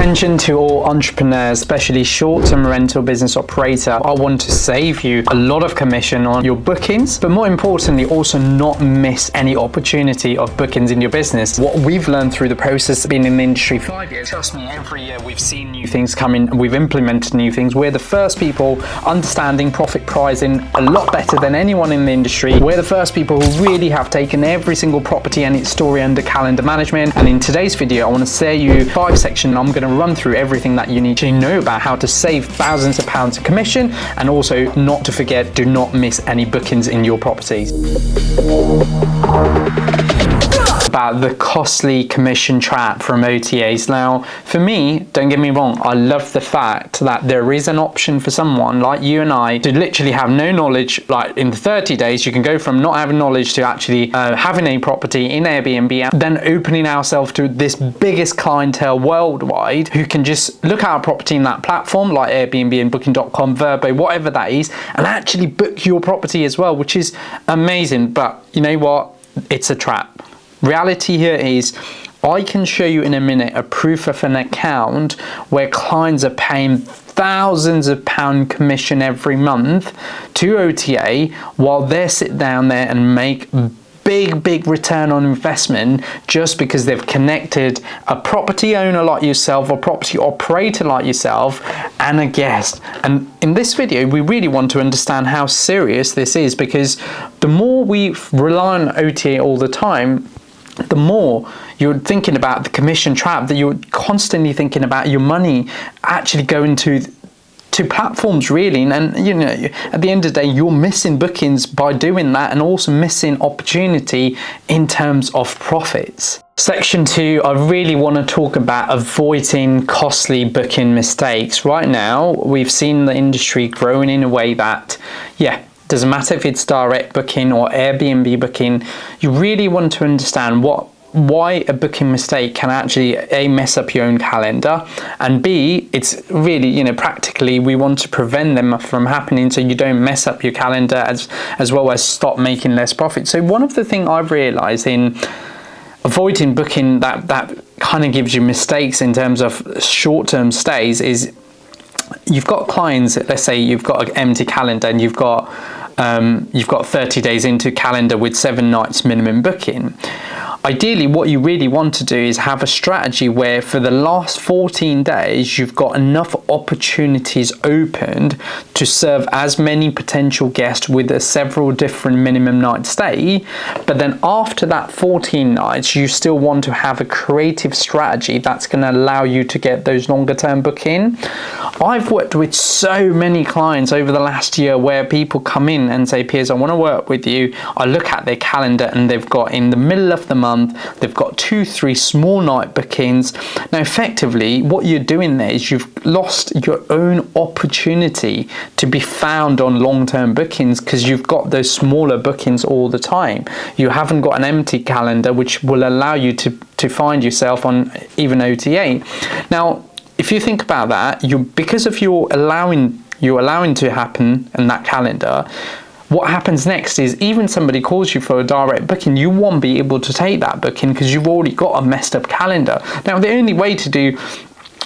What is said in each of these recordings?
Attention to all entrepreneurs, especially short-term rental business operator. I want to save you a lot of commission on your bookings, but more importantly, also not miss any opportunity of bookings in your business. What we've learned through the process of being in the industry 5 years, trust me, every year we've seen new things come in, we've implemented new things. We're the first people understanding profit pricing a lot better than anyone in the industry. We're the first people who really have taken every single property and its story under calendar management. And in today's video, I want to share you 5 sections. I'm going to run through everything that you need to know about how to save thousands of pounds of commission, and also not to forget, do not miss any bookings in your properties. About the costly commission trap from OTAs. Now, for me, don't get me wrong, I love the fact that there is an option for someone like you and I to literally have no knowledge. Like in 30 days, you can go from not having knowledge to actually having a property in Airbnb, and then opening ourselves to this biggest clientele worldwide who can just look at our property in that platform like Airbnb and Booking.com, Vrbo, whatever that is, and actually book your property as well, which is amazing. But you know what? It's a trap. Reality here is, I can show you in a minute a proof of an account where clients are paying thousands of pound commission every month to OTA while they sit down there and make big return on investment just because they've connected a property owner like yourself or property operator like yourself and a guest. And in this video, we really want to understand how serious this is, because the more we rely on OTA all the time, the more you're thinking about the commission trap, that you're constantly thinking about your money actually going to platforms really, and you know, at the end of the day, you're missing bookings by doing that, and also missing opportunity in terms of profits. Section 2, I really want to talk about avoiding costly booking mistakes. Right now, we've seen the industry growing in a way that, doesn't matter if it's direct booking or Airbnb booking, you really want to understand why a booking mistake can actually A, mess up your own calendar, and B, it's really, practically we want to prevent them from happening so you don't mess up your calendar as well as stop making less profit. So one of the things I've realized in avoiding booking that kind of gives you mistakes in terms of short-term stays is, you've got clients, let's say you've got an empty calendar and you've got 30 days into calendar with 7 nights minimum booking. Ideally, what you really want to do is have a strategy where for the last 14 days, you've got enough opportunities opened to serve as many potential guests with a several different minimum night stay. But then after that 14 nights, you still want to have a creative strategy that's going to allow you to get those longer term booking. I've worked with so many clients over the last year where people come in and say, Piers, I want to work with you. I look at their calendar and they've got in the middle of the month, they've got 2-3 small night bookings. Now effectively what you're doing there is you've lost your own opportunity to be found on long-term bookings, because you've got those smaller bookings all the time. You haven't got an empty calendar which will allow you to find yourself on even OTA. Now if you think about that, because of you're allowing to happen in that calendar, what happens next is, even somebody calls you for a direct booking, you won't be able to take that booking because you've already got a messed up calendar. Now, the only way to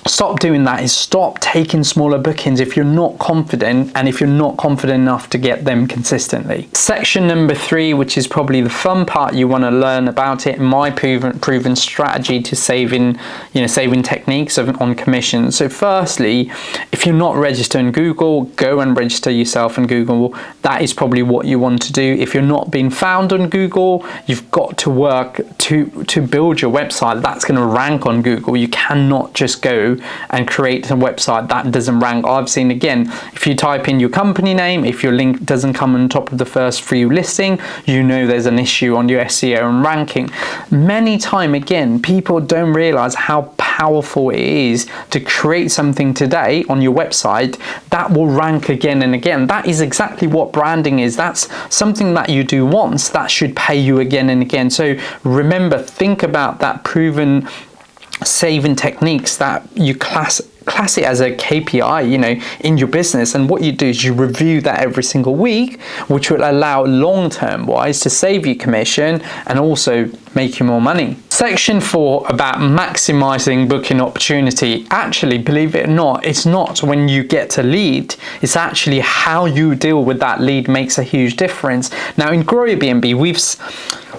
stop doing that is stop taking smaller bookings if you're not confident, and if you're not confident enough to get them consistently. Section number 3, which is probably the fun part, you want to learn about it, my proven strategy to saving techniques on commission. So firstly, if you're not registered in Google, go and register yourself in Google. That is probably what you want to do. If you're not being found on Google, you've got to work to build your website that's going to rank on Google. You cannot just go and create a website that doesn't rank. I've seen, again, if you type in your company name, if your link doesn't come on top of the first few listing, there's an issue on your SEO and ranking. Many times, again, people don't realize how powerful it is to create something today on your website that will rank again and again. That is exactly what branding is. That's something that you do once that should pay you again and again. So remember, think about that proven saving techniques that you class it as a KPI, you know, in your business. And what you do is you review that every single week, which will allow long-term wise to save you commission and also make you more money. Section 4 about maximizing booking opportunity. Actually, believe it or not, it's not when you get a lead, it's actually how you deal with that lead makes a huge difference. Now in Grow Airbnb,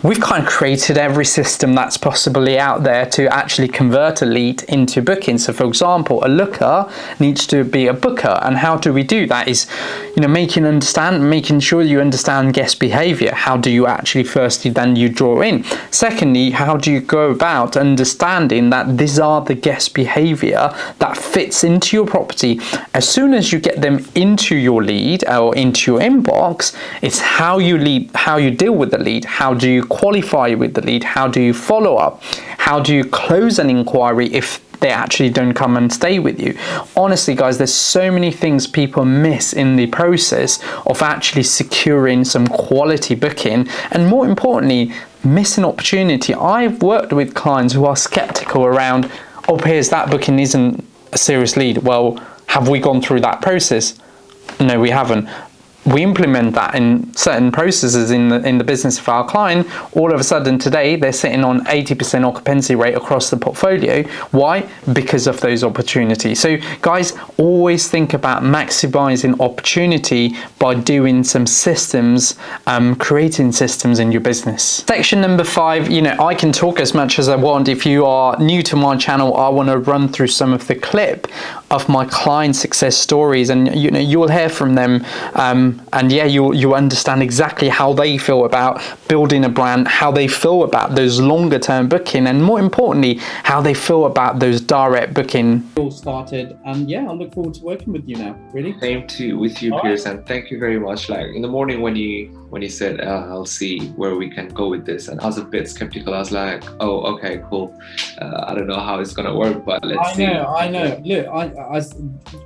we've kind of created every system that's possibly out there to actually convert a lead into booking. So for example, a looker needs to be a booker, and how do we do that is, you know, making sure you understand guest behavior. How do you actually firstly then you draw in? Secondly, how do you go about understanding that these are the guest behavior that fits into your property? As soon as you get them into your lead or into your inbox, it's how you deal with the lead. How do you qualify with the lead? How do you follow up? How do you close an inquiry if they actually don't come and stay with you? Honestly guys, there's so many things people miss in the process of actually securing some quality booking, and more importantly, miss an opportunity. I've worked with clients who are skeptical around, oh, Piers, that booking isn't a serious lead. Well, have we gone through that process? No, we haven't. We implement that in certain processes in the business of our client. All of a sudden today they're sitting on 80% occupancy rate across the portfolio. Why? Because of those opportunities. So guys, always think about maximizing opportunity by doing some systems, creating systems in your business. Section number 5, you know, I can talk as much as I want. If you are new to my channel, I want to run through some of the clip of my client success stories, and you know, you'll hear from them, and yeah, you understand exactly how they feel about building a brand, how they feel about those longer term booking, and more importantly, how they feel about those direct booking. All started, and yeah, I look forward to working with you now. Really. Same too with you, Piers, and thank you very much. Like in the morning when you said I'll see where we can go with this, and I was a bit skeptical. I was like, oh, okay, cool. I don't know how it's gonna work, but let's see. I know. Look,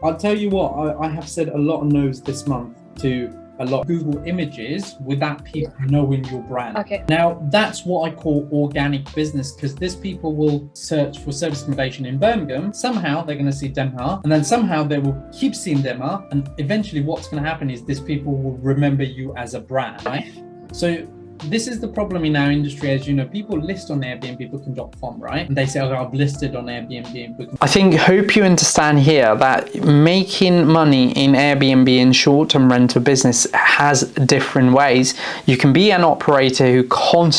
I'll tell you what. I have said a lot of no's this month to a lot of Google images without people knowing your brand. Okay. Now that's what I call organic business, because these people will search for service accommodation in Birmingham. Somehow they're going to see Denmark, and then somehow they will keep seeing Denmark, and eventually what's going to happen is these people will remember you as a brand, right? So this is the problem in our industry. As you know, people list on Airbnb booking.com, right? And they say, oh, I've listed on Airbnb booking. I hope you understand here that making money in Airbnb and short-term rental business has different ways. You can be an operator who constantly